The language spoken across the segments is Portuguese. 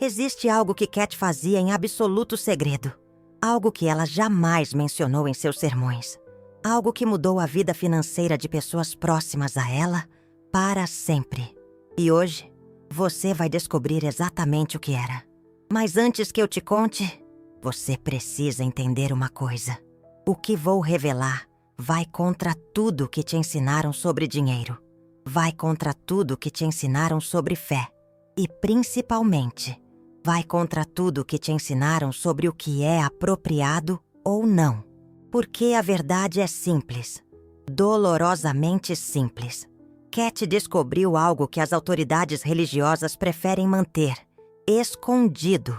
Existe algo que Cat fazia em absoluto segredo. Algo que ela jamais mencionou em seus sermões. Algo que mudou a vida financeira de pessoas próximas a ela para sempre. E hoje, você vai descobrir exatamente o que era. Mas antes que eu te conte, você precisa entender uma coisa. O que vou revelar vai contra tudo que te ensinaram sobre dinheiro. Vai contra tudo que te ensinaram sobre fé. E, principalmente, vai contra tudo que te ensinaram sobre o que é apropriado ou não. Porque a verdade é simples. Dolorosamente simples. Cat descobriu algo que as autoridades religiosas preferem manter escondido.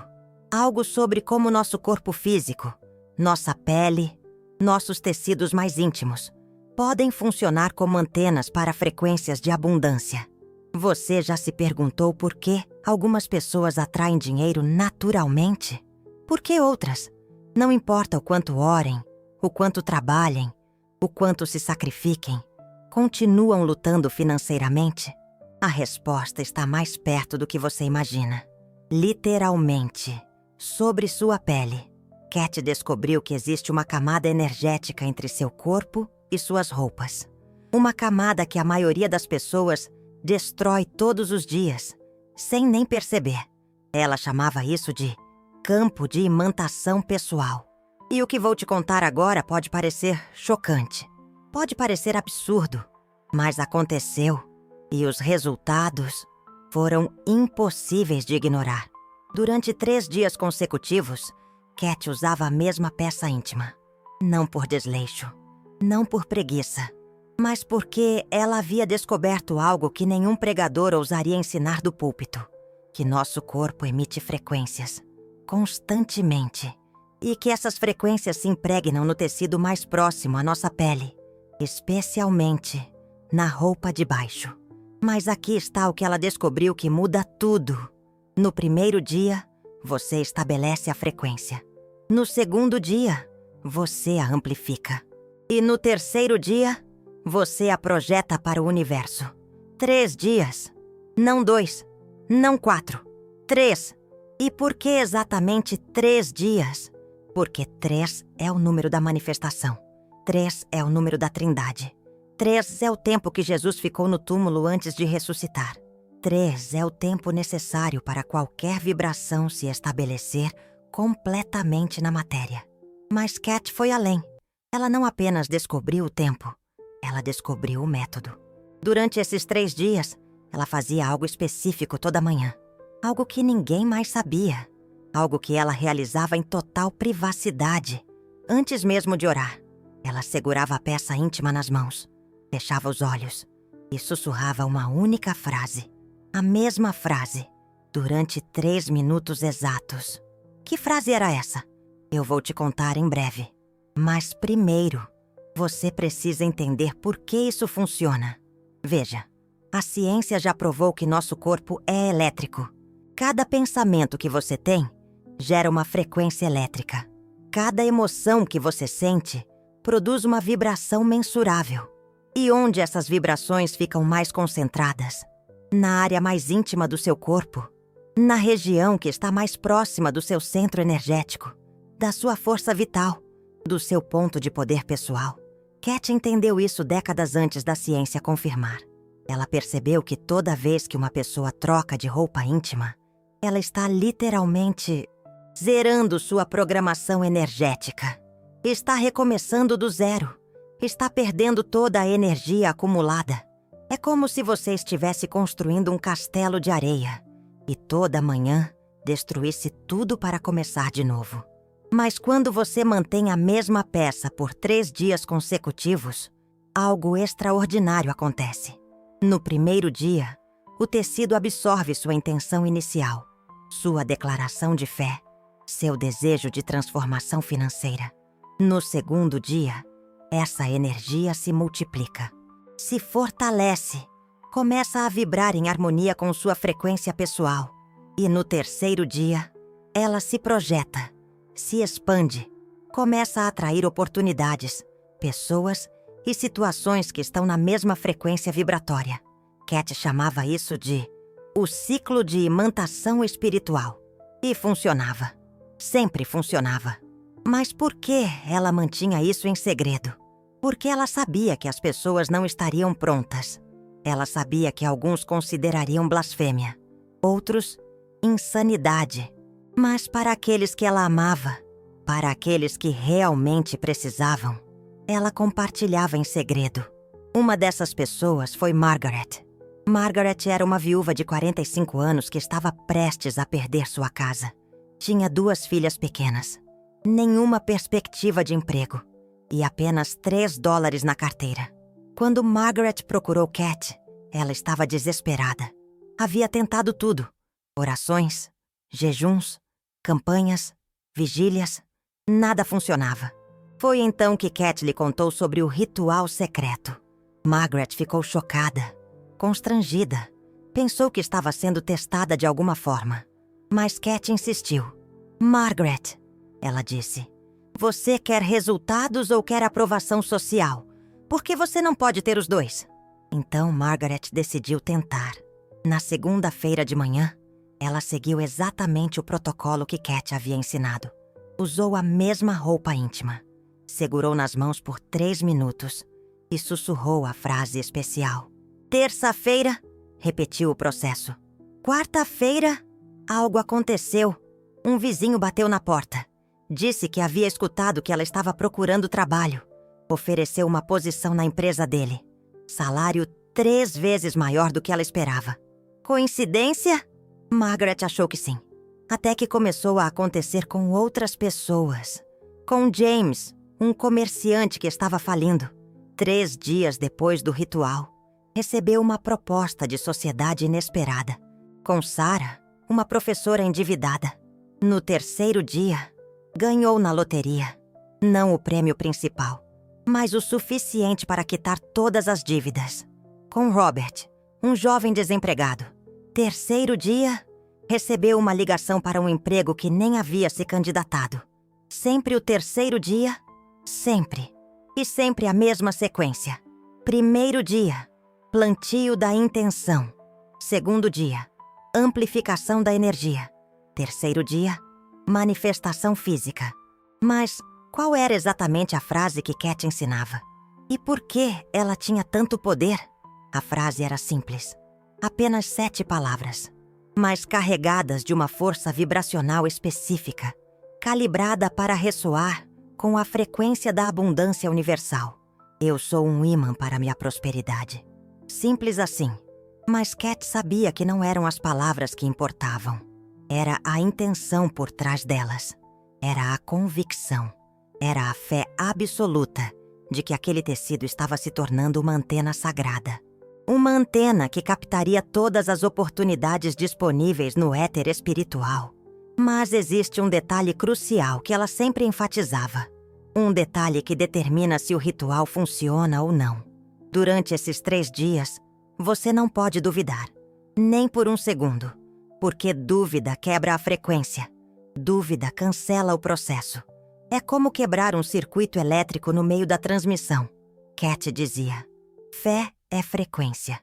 Algo sobre como nosso corpo físico, nossa pele, nossos tecidos mais íntimos podem funcionar como antenas para frequências de abundância. Você já se perguntou por que algumas pessoas atraem dinheiro naturalmente? Por que outras? Não importa o quanto orem, o quanto trabalhem, o quanto se sacrifiquem, continuam lutando financeiramente? A resposta está mais perto do que você imagina. Literalmente, sobre sua pele. Cat descobriu que existe uma camada energética entre seu corpo e suas roupas. Uma camada que a maioria das pessoas destrói todos os dias, sem nem perceber. Ela chamava isso de campo de imantação pessoal. E o que vou te contar agora pode parecer chocante. Pode parecer absurdo, mas aconteceu. E os resultados foram impossíveis de ignorar. Durante 3 dias consecutivos, Cat usava a mesma peça íntima. Não por desleixo, não por preguiça, mas porque ela havia descoberto algo que nenhum pregador ousaria ensinar do púlpito. Que nosso corpo emite frequências, constantemente. E que essas frequências se impregnam no tecido mais próximo à nossa pele, especialmente na roupa de baixo. Mas aqui está o que ela descobriu que muda tudo. No primeiro dia, você estabelece a frequência. No segundo dia, você a amplifica. E no terceiro dia, você a projeta para o universo. 3 dias. Não 2, não 4, 3. E por que exatamente 3 dias? Porque 3 é o número da manifestação. 3 é o número da Trindade. 3 é o tempo que Jesus ficou no túmulo antes de ressuscitar. 3 é o tempo necessário para qualquer vibração se estabelecer completamente na matéria. Mas Cat foi além. Ela não apenas descobriu o tempo, ela descobriu o método. Durante esses 3 dias, ela fazia algo específico toda manhã. Algo que ninguém mais sabia. Algo que ela realizava em total privacidade. Antes mesmo de orar, ela segurava a peça íntima nas mãos, fechava os olhos e sussurrava uma única frase. A mesma frase, durante 3 minutos exatos. Que frase era essa? Eu vou te contar em breve. Mas primeiro, você precisa entender por que isso funciona. Veja, a ciência já provou que nosso corpo é elétrico. Cada pensamento que você tem gera uma frequência elétrica. Cada emoção que você sente produz uma vibração mensurável. E onde essas vibrações ficam mais concentradas? Na área mais íntima do seu corpo, na região que está mais próxima do seu centro energético, da sua força vital, do seu ponto de poder pessoal. Cat entendeu isso décadas antes da ciência confirmar. Ela percebeu que toda vez que uma pessoa troca de roupa íntima, ela está literalmente zerando sua programação energética. Está recomeçando do zero. Está perdendo toda a energia acumulada. É como se você estivesse construindo um castelo de areia e toda manhã destruísse tudo para começar de novo. Mas quando você mantém a mesma peça por 3 dias consecutivos, algo extraordinário acontece. No primeiro dia, o tecido absorve sua intenção inicial, sua declaração de fé, seu desejo de transformação financeira. No segundo dia, essa energia se multiplica, se fortalece, começa a vibrar em harmonia com sua frequência pessoal. E no terceiro dia, ela se projeta, se expande, começa a atrair oportunidades, pessoas e situações que estão na mesma frequência vibratória. Cat chamava isso de o ciclo de imantação espiritual. E funcionava. Sempre funcionava. Mas por que ela mantinha isso em segredo? Porque ela sabia que as pessoas não estariam prontas. Ela sabia que alguns considerariam blasfêmia, outros, insanidade. Mas para aqueles que ela amava, para aqueles que realmente precisavam, ela compartilhava em segredo. Uma dessas pessoas foi Margaret. Margaret era uma viúva de 45 anos que estava prestes a perder sua casa. Tinha 2 filhas pequenas, nenhuma perspectiva de emprego e apenas $3 na carteira. Quando Margaret procurou Cat, ela estava desesperada. Havia tentado tudo: orações, jejuns, campanhas, vigílias. Nada funcionava. Foi então que Cat lhe contou sobre o ritual secreto. Margaret ficou chocada, constrangida. Pensou que estava sendo testada de alguma forma. Mas Cat insistiu. Margaret, ela disse, você quer resultados ou quer aprovação social? Por que você não pode ter os dois? Então Margaret decidiu tentar. Na segunda-feira de manhã, ela seguiu exatamente o protocolo que Cat havia ensinado. Usou a mesma roupa íntima. Segurou nas mãos por 3 minutos e sussurrou a frase especial. Terça-feira, repetiu o processo. Quarta-feira, algo aconteceu. Um vizinho bateu na porta. Disse que havia escutado que ela estava procurando trabalho. Ofereceu uma posição na empresa dele. Salário 3 vezes maior do que ela esperava. Coincidência? Margaret achou que sim. Até que começou a acontecer com outras pessoas. Com James, um comerciante que estava falindo. 3 dias depois do ritual, recebeu uma proposta de sociedade inesperada. Com Sarah, uma professora endividada. No 3º dia, ganhou na loteria. Não o prêmio principal, mas o suficiente para quitar todas as dívidas. Com Robert, um jovem desempregado. 3º dia, recebeu uma ligação para um emprego que nem havia se candidatado. Sempre o 3º dia, sempre. E sempre a mesma sequência. 1º dia, plantio da intenção. 2º dia, amplificação da energia. 3º dia, manifestação física. Mas qual era exatamente a frase que Cat ensinava? E por que ela tinha tanto poder? A frase era simples. Apenas 7 palavras, mas carregadas de uma força vibracional específica, calibrada para ressoar com a frequência da abundância universal. Eu sou um ímã para minha prosperidade. Simples assim. Mas Cat sabia que não eram as palavras que importavam. Era a intenção por trás delas. Era a convicção. Era a fé absoluta de que aquele tecido estava se tornando uma antena sagrada. Uma antena que captaria todas as oportunidades disponíveis no éter espiritual. Mas existe um detalhe crucial que ela sempre enfatizava. Um detalhe que determina se o ritual funciona ou não. Durante esses 3 dias, você não pode duvidar, nem por um segundo, porque dúvida quebra a frequência. Dúvida cancela o processo. É como quebrar um circuito elétrico no meio da transmissão. Cat dizia, fé é frequência,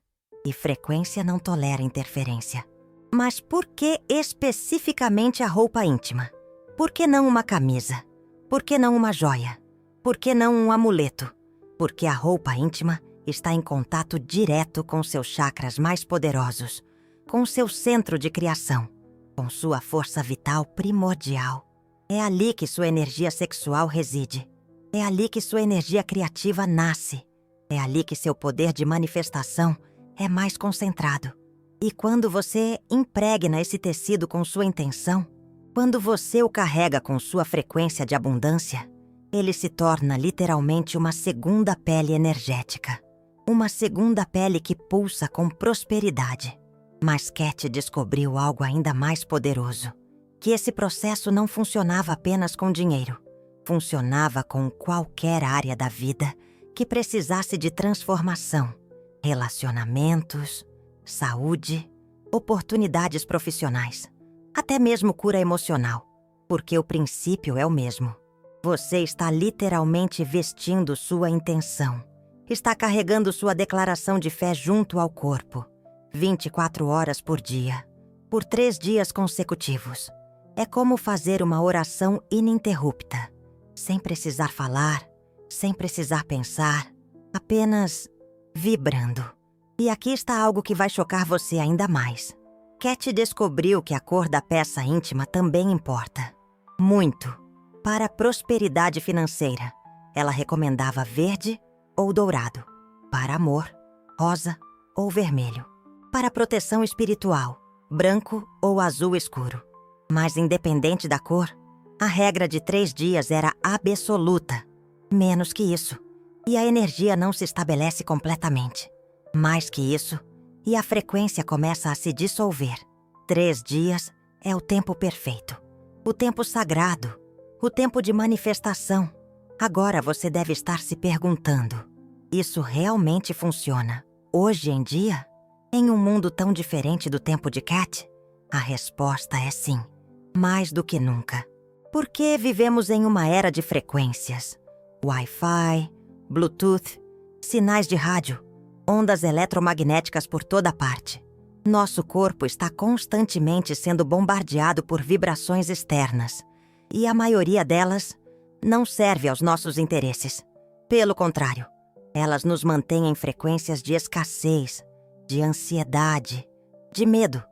e frequência não tolera interferência. Mas por que especificamente a roupa íntima? Por que não uma camisa? Por que não uma joia? Por que não um amuleto? Porque a roupa íntima está em contato direto com seus chakras mais poderosos, com seu centro de criação, com sua força vital primordial. É ali que sua energia sexual reside. É ali que sua energia criativa nasce. É ali que seu poder de manifestação é mais concentrado. E quando você impregna esse tecido com sua intenção, quando você o carrega com sua frequência de abundância, ele se torna literalmente uma segunda pele energética. Uma segunda pele que pulsa com prosperidade. Mas Cat descobriu algo ainda mais poderoso. Que esse processo não funcionava apenas com dinheiro. Funcionava com qualquer área da vida que precisasse de transformação. Relacionamentos, saúde, oportunidades profissionais. Até mesmo cura emocional. Porque o princípio é o mesmo. Você está literalmente vestindo sua intenção. Está carregando sua declaração de fé junto ao corpo. 24 horas por dia. Por 3 dias consecutivos. É como fazer uma oração ininterrupta, sem precisar falar, sem precisar pensar, apenas vibrando. E aqui está algo que vai chocar você ainda mais. Cat descobriu que a cor da peça íntima também importa. Muito. Para a prosperidade financeira, ela recomendava verde ou dourado. Para amor, rosa ou vermelho. Para proteção espiritual, branco ou azul escuro. Mas independente da cor, a regra de 3 dias era absoluta. Menos que isso, e a energia não se estabelece completamente. Mais que isso, e a frequência começa a se dissolver. 3 dias é o tempo perfeito. O tempo sagrado. O tempo de manifestação. Agora você deve estar se perguntando: isso realmente funciona hoje em dia? Em um mundo tão diferente do tempo de Cat? A resposta é sim. Mais do que nunca. Porque vivemos em uma era de frequências. Wi-Fi, Bluetooth, sinais de rádio, ondas eletromagnéticas por toda parte. Nosso corpo está constantemente sendo bombardeado por vibrações externas. E a maioria delas não serve aos nossos interesses. Pelo contrário, elas nos mantêm em frequências de escassez, de ansiedade, de medo.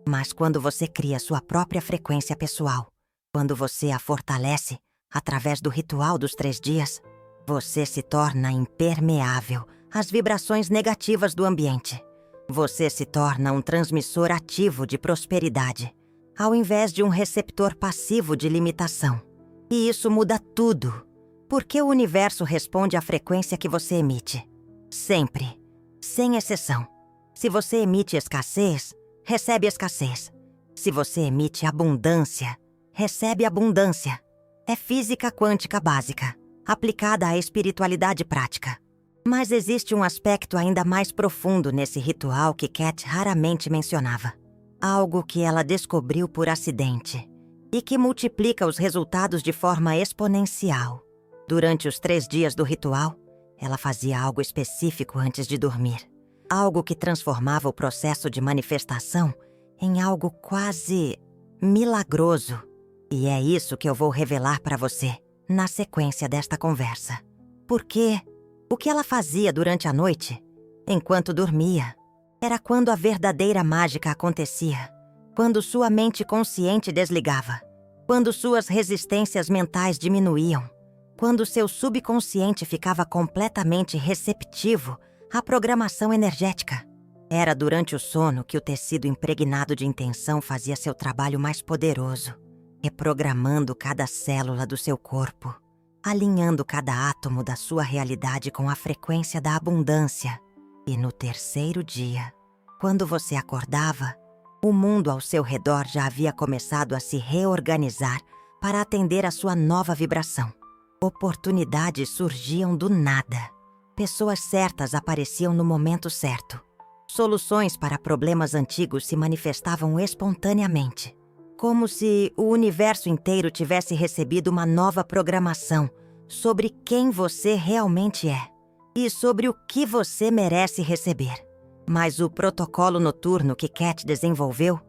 Mas quando você cria sua própria frequência pessoal, quando você a fortalece através do ritual dos 3 dias, você se torna impermeável às vibrações negativas do ambiente. Você se torna um transmissor ativo de prosperidade, ao invés de um receptor passivo de limitação. E isso muda tudo, porque o universo responde à frequência que você emite. Sempre, sem exceção. Se você emite escassez, recebe escassez. Se você emite abundância, recebe abundância. É física quântica básica, aplicada à espiritualidade prática. Mas existe um aspecto ainda mais profundo nesse ritual que Cat raramente mencionava. Algo que ela descobriu por acidente e que multiplica os resultados de forma exponencial. Durante os 3 dias do ritual, ela fazia algo específico antes de dormir. Algo que transformava o processo de manifestação em algo quase milagroso. E é isso que eu vou revelar para você na sequência desta conversa. Porque o que ela fazia durante a noite, enquanto dormia, era quando a verdadeira mágica acontecia. Quando sua mente consciente desligava. Quando suas resistências mentais diminuíam. Quando seu subconsciente ficava completamente receptivo à programação energética. Era durante o sono que o tecido impregnado de intenção fazia seu trabalho mais poderoso, reprogramando cada célula do seu corpo, alinhando cada átomo da sua realidade com a frequência da abundância. E no 3º dia, quando você acordava, o mundo ao seu redor já havia começado a se reorganizar para atender à sua nova vibração. Oportunidades surgiam do nada. Pessoas certas apareciam no momento certo. Soluções para problemas antigos se manifestavam espontaneamente. Como se o universo inteiro tivesse recebido uma nova programação sobre quem você realmente é e sobre o que você merece receber. Mas o protocolo noturno que Cat desenvolveu,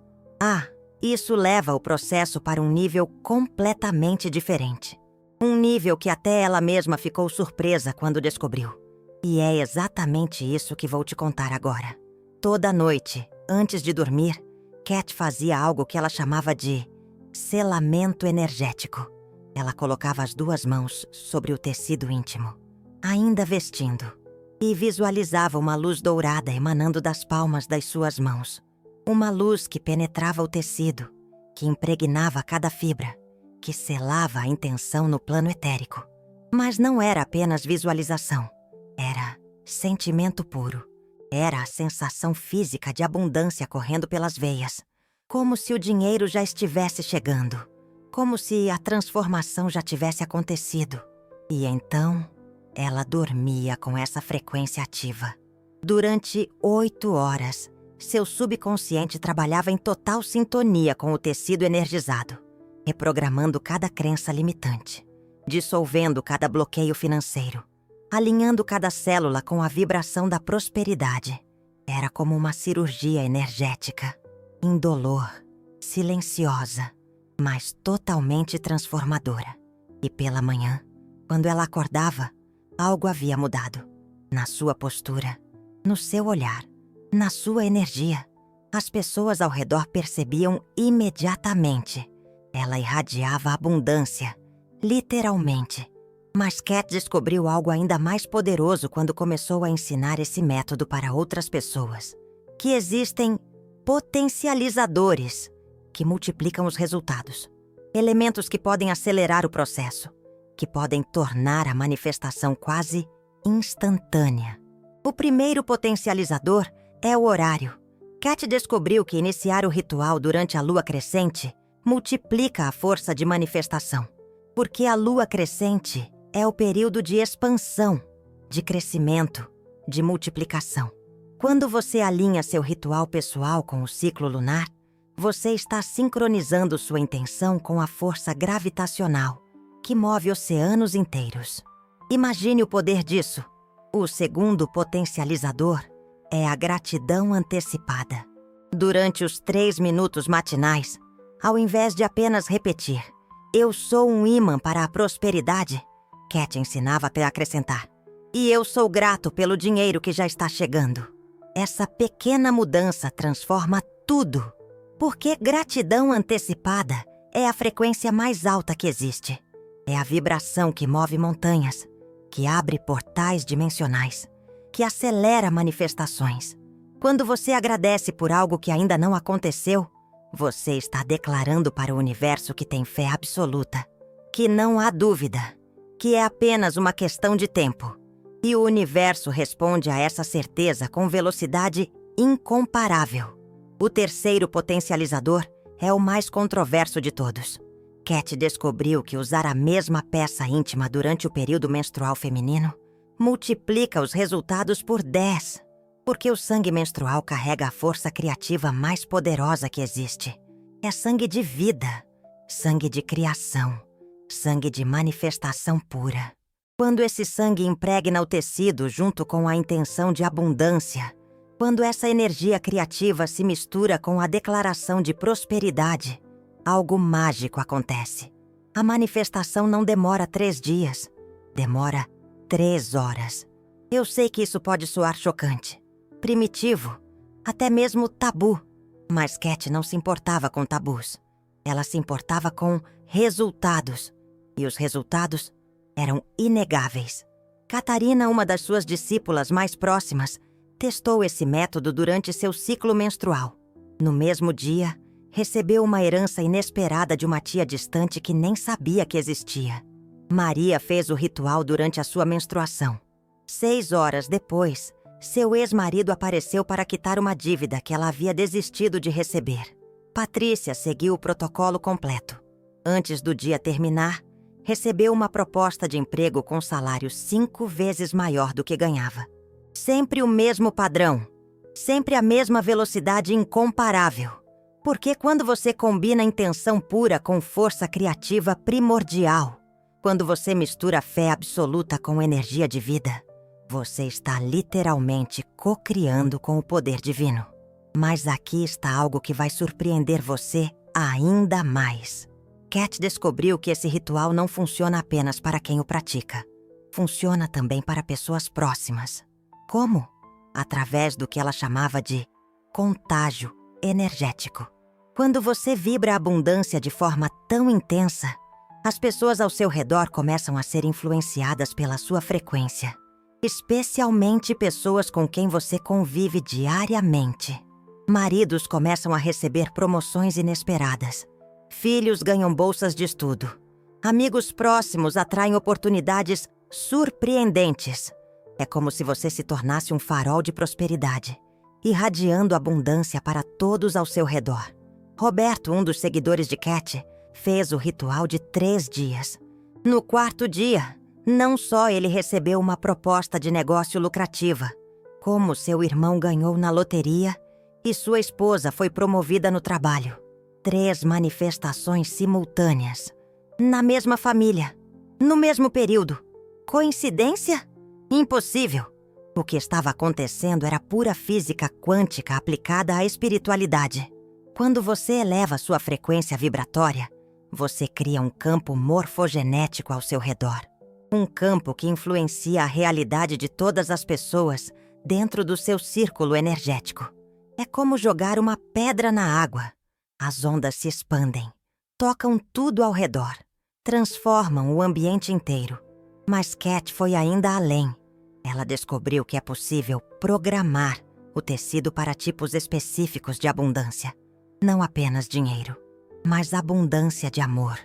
isso leva o processo para um nível completamente diferente. Um nível que até ela mesma ficou surpresa quando descobriu. E é exatamente isso que vou te contar agora. Toda noite, antes de dormir, Cat fazia algo que ela chamava de selamento energético. Ela colocava as 2 mãos sobre o tecido íntimo, ainda vestindo, e visualizava uma luz dourada emanando das palmas das suas mãos. Uma luz que penetrava o tecido, que impregnava cada fibra, que selava a intenção no plano etérico. Mas não era apenas visualização. Era sentimento puro. Era a sensação física de abundância correndo pelas veias. Como se o dinheiro já estivesse chegando. Como se a transformação já tivesse acontecido. E então, ela dormia com essa frequência ativa. Durante 8 horas, seu subconsciente trabalhava em total sintonia com o tecido energizado, reprogramando cada crença limitante, dissolvendo cada bloqueio financeiro, alinhando cada célula com a vibração da prosperidade. Era como uma cirurgia energética, indolor, silenciosa, mas totalmente transformadora. E pela manhã, quando ela acordava, algo havia mudado. Na sua postura, no seu olhar, na sua energia. As pessoas ao redor percebiam imediatamente. Ela irradiava abundância, literalmente. Mas Cat descobriu algo ainda mais poderoso quando começou a ensinar esse método para outras pessoas. Que existem potencializadores que multiplicam os resultados. Elementos que podem acelerar o processo, que podem tornar a manifestação quase instantânea. O primeiro potencializador é o horário. Cat descobriu que iniciar o ritual durante a lua crescente multiplica a força de manifestação, porque a lua crescente é o período de expansão, de crescimento, de multiplicação. Quando você alinha seu ritual pessoal com o ciclo lunar, você está sincronizando sua intenção com a força gravitacional que move oceanos inteiros. Imagine o poder disso. O segundo potencializador é a gratidão antecipada. Durante os 3 minutos matinais, ao invés de apenas repetir "Eu sou um ímã para a prosperidade", Cat ensinava a acrescentar "E eu sou grato pelo dinheiro que já está chegando". Essa pequena mudança transforma tudo, porque gratidão antecipada é a frequência mais alta que existe. É a vibração que move montanhas, que abre portais dimensionais, que acelera manifestações. Quando você agradece por algo que ainda não aconteceu, você está declarando para o universo que tem fé absoluta, que não há dúvida, que é apenas uma questão de tempo. E o universo responde a essa certeza com velocidade incomparável. O terceiro potencializador é o mais controverso de todos. Cat descobriu que usar a mesma peça íntima durante o período menstrual feminino multiplica os resultados por 10, porque o sangue menstrual carrega a força criativa mais poderosa que existe. É sangue de vida, sangue de criação, sangue de manifestação pura. Quando esse sangue impregna o tecido junto com a intenção de abundância, quando essa energia criativa se mistura com a declaração de prosperidade, algo mágico acontece. A manifestação não demora 3 dias, demora 3 horas. Eu sei que isso pode soar chocante, primitivo, até mesmo tabu, mas Cat não se importava com tabus. Ela se importava com resultados, e os resultados eram inegáveis. Catarina, uma das suas discípulas mais próximas, testou esse método durante seu ciclo menstrual. No mesmo dia, recebeu uma herança inesperada de uma tia distante que nem sabia que existia. Maria fez o ritual durante a sua menstruação. 6 horas depois, seu ex-marido apareceu para quitar uma dívida que ela havia desistido de receber. Patrícia seguiu o protocolo completo. Antes do dia terminar, recebeu uma proposta de emprego com salário 5 vezes maior do que ganhava. Sempre o mesmo padrão, sempre a mesma velocidade incomparável. Porque quando você combina intenção pura com força criativa primordial, quando você mistura fé absoluta com energia de vida, você está literalmente co-criando com o poder divino. Mas aqui está algo que vai surpreender você ainda mais. Cat descobriu que esse ritual não funciona apenas para quem o pratica. Funciona também para pessoas próximas. Como? Através do que ela chamava de contágio energético. Quando você vibra a abundância de forma tão intensa, as pessoas ao seu redor começam a ser influenciadas pela sua frequência, especialmente pessoas com quem você convive diariamente. Maridos começam a receber promoções inesperadas. Filhos ganham bolsas de estudo. Amigos próximos atraem oportunidades surpreendentes. É como se você se tornasse um farol de prosperidade, irradiando abundância para todos ao seu redor. Roberto, um dos seguidores de Cat, fez o ritual de 3 dias. No 4º dia, não só ele recebeu uma proposta de negócio lucrativa, como seu irmão ganhou na loteria e sua esposa foi promovida no trabalho. 3 manifestações simultâneas, na mesma família, no mesmo período. Coincidência? Impossível. O que estava acontecendo era pura física quântica aplicada à espiritualidade. Quando você eleva sua frequência vibratória, Você cria um campo morfogenético ao seu redor. Um campo que influencia a realidade de todas as pessoas dentro do seu círculo energético. É como jogar uma pedra na água. As ondas se expandem, tocam tudo ao redor, transformam o ambiente inteiro. Mas Cat foi ainda além. Ela descobriu que é possível programar o tecido para tipos específicos de abundância. Não apenas dinheiro, mas abundância de amor,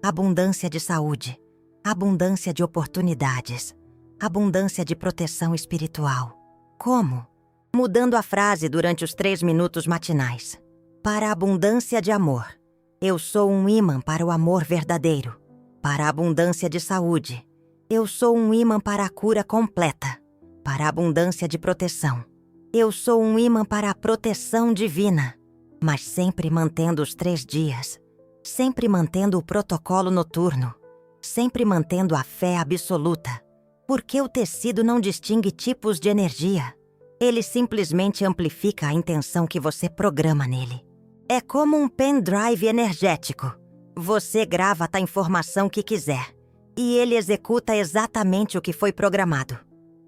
abundância de saúde, abundância de oportunidades, abundância de proteção espiritual. Como? Mudando a frase durante os 3 minutos matinais. Para a abundância de amor, eu sou um ímã para o amor verdadeiro. Para a abundância de saúde, eu sou um ímã para a cura completa. Para a abundância de proteção, eu sou um ímã para a proteção divina. Mas sempre mantendo os 3 dias, sempre mantendo o protocolo noturno, sempre mantendo a fé absoluta. Porque o tecido não distingue tipos de energia. Ele simplesmente amplifica a intenção que você programa nele. É como um pendrive energético. Você grava a informação que quiser, e ele executa exatamente o que foi programado.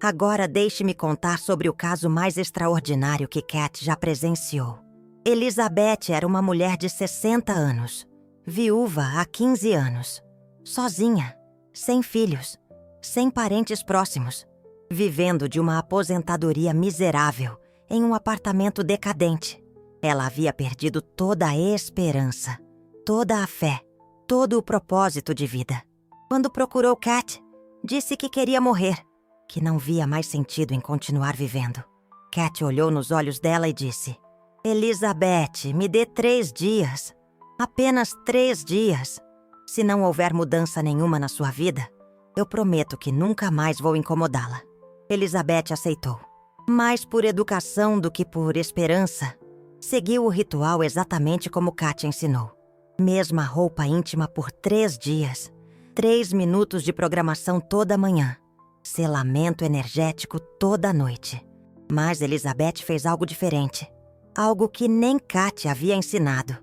Agora deixe-me contar sobre o caso mais extraordinário que Cat já presenciou. Elizabeth era uma mulher de 60 anos, viúva há 15 anos, sozinha, sem filhos, sem parentes próximos, vivendo de uma aposentadoria miserável em um apartamento decadente. Ela havia perdido toda a esperança, toda a fé, todo o propósito de vida. Quando procurou Cat, disse que queria morrer, que não via mais sentido em continuar vivendo. Cat olhou nos olhos dela e disse: Elizabeth, me dê 3 dias. Apenas 3 dias. Se não houver mudança nenhuma na sua vida, eu prometo que nunca mais vou incomodá-la. Elizabeth aceitou. Mais por educação do que por esperança, seguiu o ritual exatamente como Cat ensinou. Mesma roupa íntima por 3 dias. 3 minutos de programação toda manhã. Selamento energético toda noite. Mas Elizabeth fez algo diferente. Algo que nem Cat havia ensinado.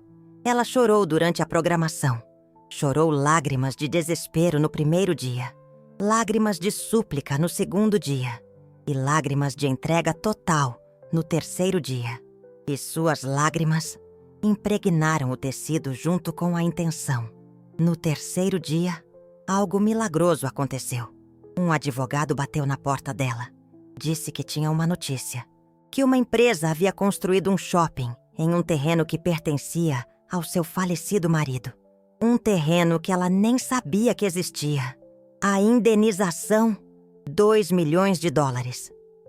Ela chorou durante a programação. Chorou lágrimas de desespero no primeiro dia, lágrimas de súplica no segundo dia e lágrimas de entrega total no terceiro dia. E suas lágrimas impregnaram o tecido junto com a intenção. No terceiro dia, algo milagroso aconteceu. Um advogado bateu na porta dela. Disse que tinha uma notícia. Que uma empresa havia construído um shopping em um terreno que pertencia ao seu falecido marido. Um terreno que ela nem sabia que existia. A indenização, $2 milhões.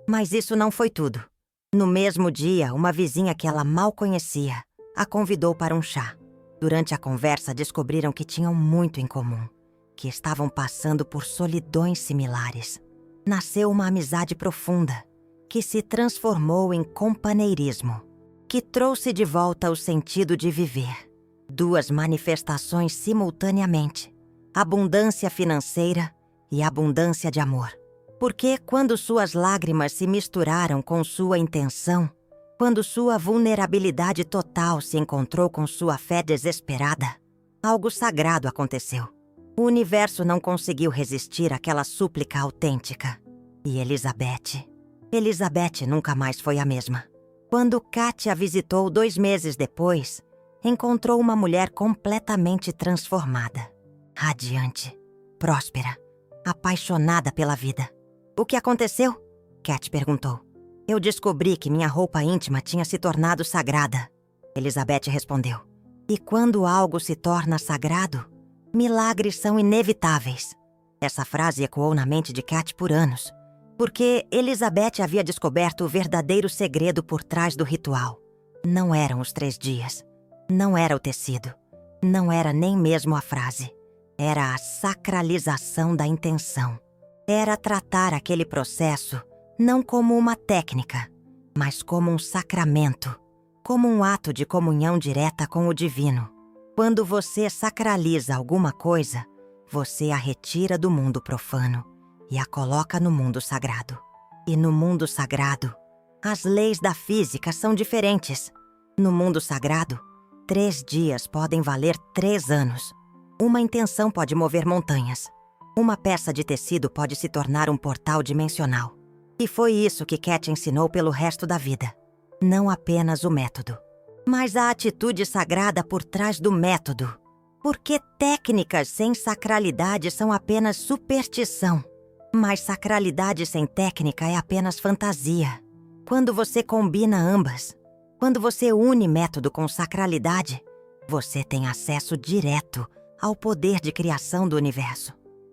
Mas isso não foi tudo. No mesmo dia, uma vizinha que ela mal conhecia a convidou para um chá. Durante a conversa, descobriram que tinham muito em comum, que estavam passando por solidões similares. Nasceu uma amizade profunda, que se transformou em companheirismo, que trouxe de volta o sentido de viver. 2 manifestações simultaneamente, abundância financeira e abundância de amor. Porque quando suas lágrimas se misturaram com sua intenção, quando sua vulnerabilidade total se encontrou com sua fé desesperada, algo sagrado aconteceu. O universo não conseguiu resistir àquela súplica autêntica. E Elizabeth nunca mais foi a mesma. Quando Cat a visitou 2 meses depois, encontrou uma mulher completamente transformada. Radiante, próspera, apaixonada pela vida. O que aconteceu? Cat perguntou. Eu descobri que minha roupa íntima tinha se tornado sagrada. Elizabeth respondeu. E quando algo se torna sagrado, milagres são inevitáveis. Essa frase ecoou na mente de Cat por anos, porque Elizabeth havia descoberto o verdadeiro segredo por trás do ritual. Não eram os 3 dias. Não era o tecido. Não era nem mesmo a frase. Era a sacralização da intenção. Era tratar aquele processo não como uma técnica, mas como um sacramento, como um ato de comunhão direta com o divino. Quando você sacraliza alguma coisa, você a retira do mundo profano e a coloca no mundo sagrado. E no mundo sagrado, as leis da física são diferentes. No mundo sagrado, 3 dias podem valer 3 anos. Uma intenção pode mover montanhas. Uma peça de tecido pode se tornar um portal dimensional. E foi isso que Cat ensinou pelo resto da vida. Não apenas o método, mas a atitude sagrada por trás do método. Porque técnicas sem sacralidade são apenas superstição. Mas sacralidade sem técnica é apenas fantasia. Quando você combina ambas, quando você une método com sacralidade, você tem acesso direto ao poder de criação do universo.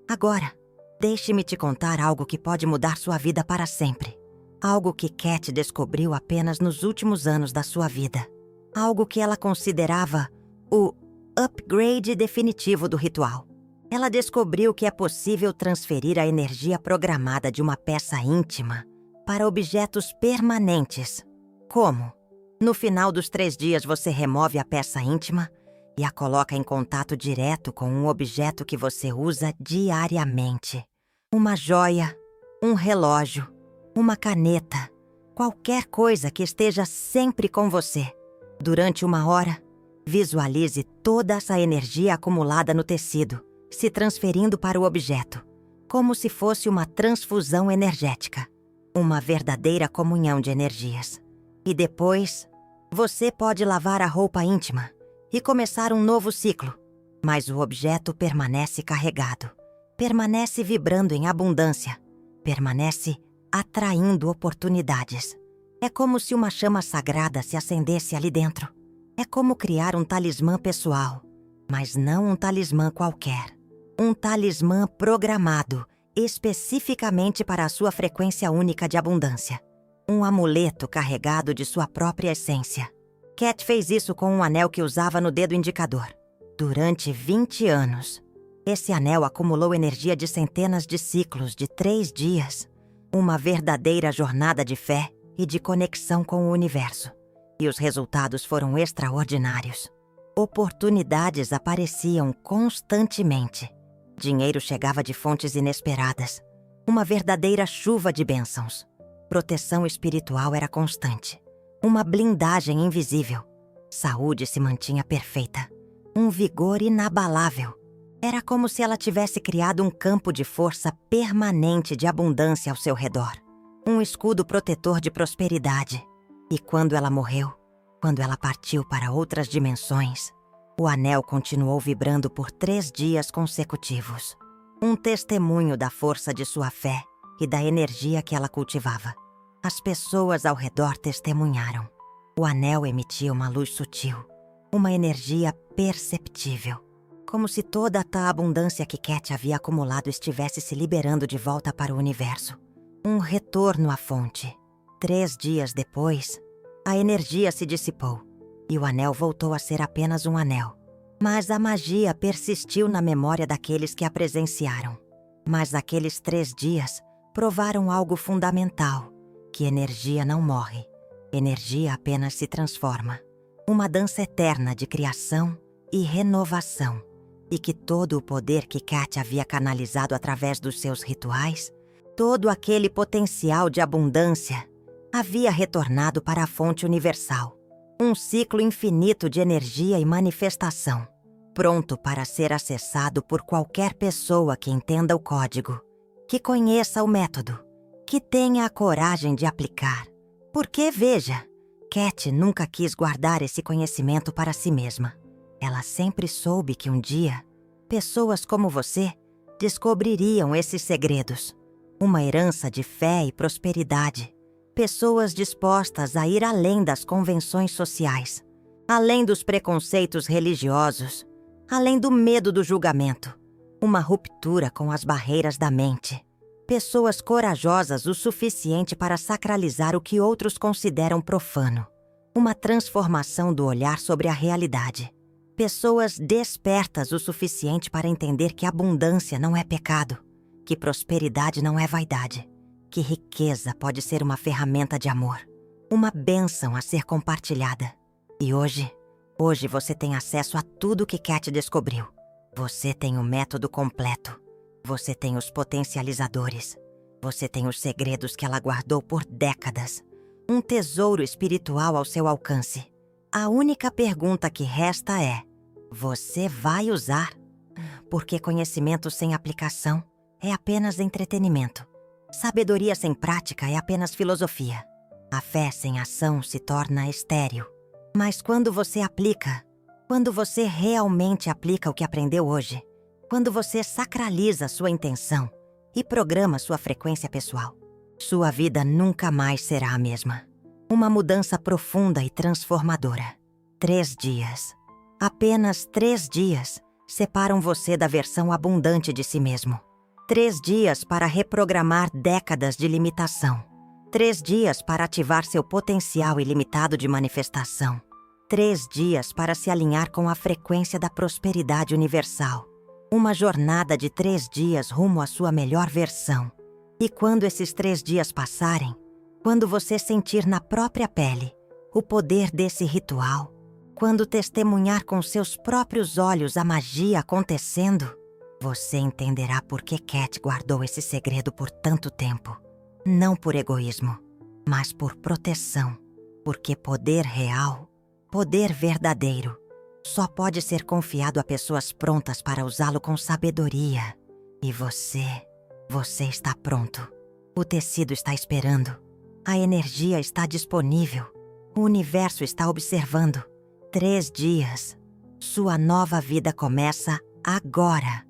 Agora, deixe-me te contar algo que pode mudar sua vida para sempre. Algo que Cat descobriu apenas nos últimos anos da sua vida. Algo que ela considerava o upgrade definitivo do ritual. Ela descobriu que é possível transferir a energia programada de uma peça íntima para objetos permanentes. Como? No final dos 3 dias você remove a peça íntima e a coloca em contato direto com um objeto que você usa diariamente. Uma joia, um relógio, uma caneta, qualquer coisa que esteja sempre com você. Durante 1 hora, visualize toda essa energia acumulada no tecido, se transferindo para o objeto, como se fosse uma transfusão energética, uma verdadeira comunhão de energias. E depois, você pode lavar a roupa íntima e começar um novo ciclo, mas o objeto permanece carregado, permanece vibrando em abundância, permanece atraindo oportunidades. É como se uma chama sagrada se acendesse ali dentro. É como criar um talismã pessoal, mas não um talismã qualquer. Um talismã programado especificamente para a sua frequência única de abundância. Um amuleto carregado de sua própria essência. Cat fez isso com um anel que usava no dedo indicador. Durante 20 anos. Esse anel acumulou energia de centenas de ciclos de 3 dias. Uma verdadeira jornada de fé e de conexão com o universo. E os resultados foram extraordinários. Oportunidades apareciam constantemente. Dinheiro chegava de fontes inesperadas. Uma verdadeira chuva de bênçãos. Proteção espiritual era constante. Uma blindagem invisível. Saúde se mantinha perfeita. Um vigor inabalável. Era como se ela tivesse criado um campo de força permanente de abundância ao seu redor. Um escudo protetor de prosperidade. E quando ela morreu, quando ela partiu para outras dimensões, o anel continuou vibrando por 3 dias consecutivos. Um testemunho da força de sua fé e da energia que ela cultivava. As pessoas ao redor testemunharam. O anel emitia uma luz sutil, uma energia perceptível, como se toda a abundância que Cat havia acumulado estivesse se liberando de volta para o universo. Um retorno à fonte. 3 dias depois, a energia se dissipou e o anel voltou a ser apenas um anel. Mas a magia persistiu na memória daqueles que a presenciaram. Mas aqueles 3 dias provaram algo fundamental, que energia não morre. Energia apenas se transforma. Uma dança eterna de criação e renovação. E que todo o poder que Cat havia canalizado através dos seus rituais, todo aquele potencial de abundância, havia retornado para a fonte universal. Um ciclo infinito de energia e manifestação, pronto para ser acessado por qualquer pessoa que entenda o código, que conheça o método, que tenha a coragem de aplicar. Porque, veja, Cat nunca quis guardar esse conhecimento para si mesma. Ela sempre soube que um dia, pessoas como você descobririam esses segredos. Uma herança de fé e prosperidade. Pessoas dispostas a ir além das convenções sociais, além dos preconceitos religiosos, além do medo do julgamento. Uma ruptura com as barreiras da mente. Pessoas corajosas o suficiente para sacralizar o que outros consideram profano. Uma transformação do olhar sobre a realidade. Pessoas despertas o suficiente para entender que abundância não é pecado, que prosperidade não é vaidade, que riqueza pode ser uma ferramenta de amor, uma bênção a ser compartilhada. E hoje você tem acesso a tudo que Cat descobriu. Você tem o método completo. Você tem os potencializadores. Você tem os segredos que ela guardou por décadas. Um tesouro espiritual ao seu alcance. A única pergunta que resta é: você vai usar? Porque conhecimento sem aplicação é apenas entretenimento. Sabedoria sem prática é apenas filosofia. A fé sem ação se torna estéril. Mas quando você aplica, quando você realmente aplica o que aprendeu hoje, quando você sacraliza sua intenção e programa sua frequência pessoal, sua vida nunca mais será a mesma. Uma mudança profunda e transformadora. 3 dias. Apenas 3 dias separam você da versão abundante de si mesmo. 3 dias para reprogramar décadas de limitação. 3 dias para ativar seu potencial ilimitado de manifestação. 3 dias para se alinhar com a frequência da prosperidade universal. Uma jornada de 3 dias rumo à sua melhor versão. E quando esses 3 dias passarem, quando você sentir na própria pele o poder desse ritual, quando testemunhar com seus próprios olhos a magia acontecendo, você entenderá por que Cat guardou esse segredo por tanto tempo. Não por egoísmo, mas por proteção. Porque poder real, poder verdadeiro, só pode ser confiado a pessoas prontas para usá-lo com sabedoria. E você está pronto. O tecido está esperando. A energia está disponível. O universo está observando. 3 dias. Sua nova vida começa agora.